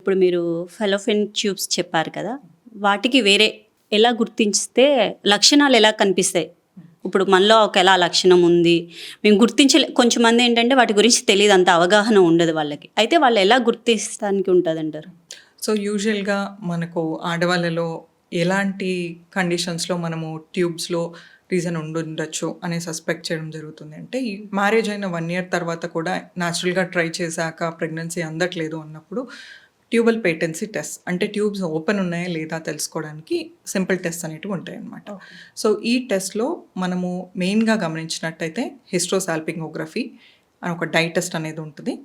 ఇప్పుడు మీరు ఫెలోఫిన్ ట్యూబ్స్ చెప్పారు కదా! వాటికి వేరే ఎలా గుర్తించితే లక్షణాలు ఎలా కనిపిస్తాయి? ఇప్పుడు మనలో ఒకలా లక్షణం ఉంది. మేము కొంచెంమంది ఏంటంటే వాటి గురించి తెలీదు. అంత అవగాహన ఉండదు వాళ్ళకి. అయితే వాళ్ళు ఎలా గుర్తిస్తానికి ఉంటదంటారు? సో యూజువల్‌గా మనకు ఆడవాళ్ళలో ఎలాంటి కండిషన్స్‌లో మనము ట్యూబ్స్‌లో రీజన్ ఉండుండొచ్చు అని సస్పెక్ట్ చేయడం జరుగుతుంది అంటే, ఈ మ్యారేజ్ అయిన 1 ఇయర్ తర్వాత కూడా న్యాచురల్‌గా ట్రై చేశాక ప్రెగ్నెన్సీ అందట్లేదు అన్నప్పుడు ట్యూబల్ పేటెన్సీ టెస్ట్ అంటే ట్యూబ్స్ ఓపెన్ ఉన్నాయా లేదా తెలుసుకోవడానికి సింపుల్ టెస్ట్ అనేటివి ఉంటాయన్నమాట. సో ఈ టెస్ట్‌లో మనము మెయిన్‌గా గమనించినట్టయితే హిస్ట్రోసాల్పింగోగ్రఫీ అని ఒక డై టెస్ట్ అనేది ఉంటది.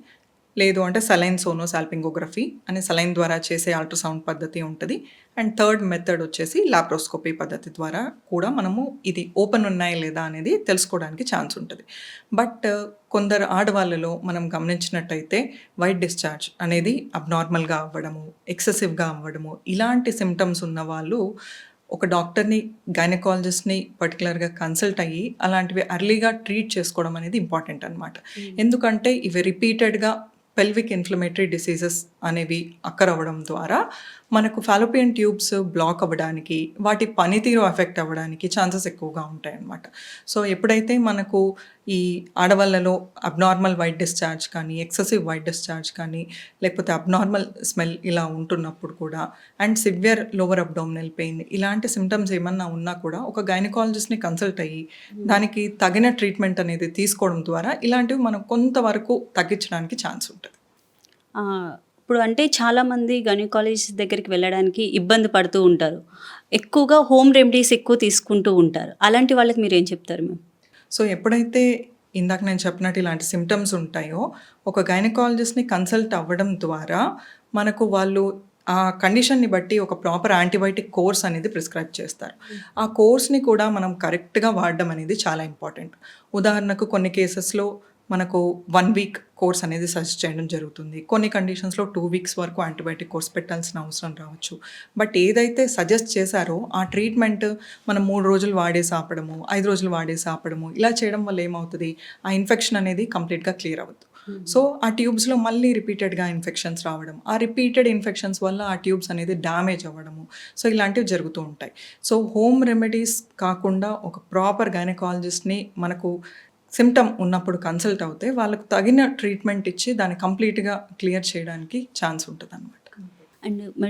లేదు అంటే సలైన్ సోనోసాల్పింగోగ్రఫీ అనే సలైన్ ద్వారా చేసే అల్ట్రాసౌండ్ పద్ధతి ఉంటది. అండ్ థర్డ్ మెథడ్ వచ్చేసి లాప్రోస్కోపీ పద్ధతి ద్వారా కూడా మనము ఇది ఓపెన్ ఉన్నాయా లేదా అనేది తెలుసుకోవడానికి ఛాన్స్ ఉంటది. బట్ కొందరు ఆడవాళ్ళలో మనం గమనించినట్టయితే వైట్ డిశ్చార్జ్ అనేది అబ్నార్మల్‌గా అవ్వడము, ఎక్సెసివ్‌గా అవ్వడము ఇలాంటి సింప్టమ్స్ ఉన్నవాళ్ళు ఒక డాక్టర్‌ని, గైనకాలజిస్ట్‌ని పర్టిక్యులర్‌గా కన్సల్ట్ అయ్యి అలాంటివి ఎర్లీగా ట్రీట్ చేసుకోవడం అనేది ఇంపార్టెంట్ అనమాట. ఎందుకంటే ఇవి రిపీటెడ్‌గా పెల్విక్ ఇన్‌ఫ్లమేటరీ డిసీజెస్ అనేవి అక్కర్ అవ్వడం ద్వారా మనకు ఫాలోపియన్ ట్యూబ్స్ బ్లాక్ అవ్వడానికి, వాటి పనితీరు ఎఫెక్ట్ అవ్వడానికి ఛాన్సెస్ ఎక్కువగా ఉంటాయన్నమాట. సో ఎప్పుడైతే మనకు ఈ ఆడవాళ్ళలో అబ్నార్మల్ వైట్ డిశ్చార్జ్ కానీ, ఎక్సెసివ్ వైట్ డిశ్చార్జ్ కానీ, లేకపోతే అబ్నార్మల్ స్మెల్ ఇలా ఉంటున్నప్పుడు కూడా and severe lower abdominal pain ఇలాంటి సింప్టమ్స్ ఏమన్నా ఉన్నా కూడా ఒక గైనకాలజిస్ట్‌ని కన్సల్ట్ అయ్యి దానికి తగిన ట్రీట్మెంట్ అనేది తీసుకోవడం ద్వారా ఇలాంటివి మనం కొంతవరకు తగ్గించడానికి ఛాన్స్ ఉంటది. ఇప్పుడు అంటే చాలామంది గైనకాలజిస్ట్ దగ్గరికి వెళ్ళడానికి ఇబ్బంది పడుతూ ఉంటారు. ఎక్కువగా హోమ్ రెమెడీస్ ఎక్కువ తీసుకుంటూ ఉంటారు. అలాంటి వాళ్ళకి మీరేం చెప్తారు మ్యామ్? సో ఎప్పుడైతే ఇందాక నేను చెప్పినట్టు ఇలాంటి సింప్టమ్స్ ఉంటాయో ఒక గైనకాలజిస్ట్‌ని కన్సల్ట్ అవ్వడం ద్వారా మనకు వాళ్ళు ఆ కండిషన్‌ని బట్టి ఒక ప్రాపర్ యాంటీబయోటిక్ కోర్స్ అనేది ప్రిస్క్రైబ్ చేస్తారు. ఆ కోర్స్‌ని కూడా మనం కరెక్ట్‌గా వాడడం అనేది చాలా ఇంపార్టెంట్. ఉదాహరణకు కొన్ని కేసెస్‌లో మనకు 1 వీక్ కోర్స్ అనేది సజెస్ట్ చేయడం జరుగుతుంది. కొన్ని కండిషన్స్‌లో 2 వీక్స్ వరకు యాంటీబయోటిక్ కోర్స్ పెట్టాల్సిన అవసరం రావచ్చు. బట్ ఏదైతే సజెస్ట్ చేశారో ఆ ట్రీట్మెంట్ మనం 3 రోజులు వాడేసి ఆపడము, 5 రోజులు వాడేసి ఆపడము ఇలా చేయడం వల్ల ఏమవుతది? ఆ ఇన్ఫెక్షన్ అనేది కంప్లీట్‌గా క్లియర్ అవ్వదు. సో ఆ ట్యూబ్స్‌లో మళ్ళీ రిపీటెడ్‌గా ఇన్ఫెక్షన్స్ రావడం, ఆ రిపీటెడ్ ఇన్ఫెక్షన్స్ వల్ల ఆ ట్యూబ్స్ అనేది డ్యామేజ్ అవ్వడము. సో ఇలాంటివి జరుగుతూ ఉంటాయి. సో హోమ్ రెమెడీస్ కాకుండా ఒక ప్రాపర్ గైనకాలజిస్ట్‌ని మనకు సింప్టమ్ ఉన్నప్పుడు కన్సల్ట్ అవుతే వాళ్ళకు తగిన ట్రీట్మెంట్ ఇచ్చి దాన్ని కంప్లీట్‌గా క్లియర్ చేయడానికి ఛాన్స్ ఉంటదనమాట. అండ్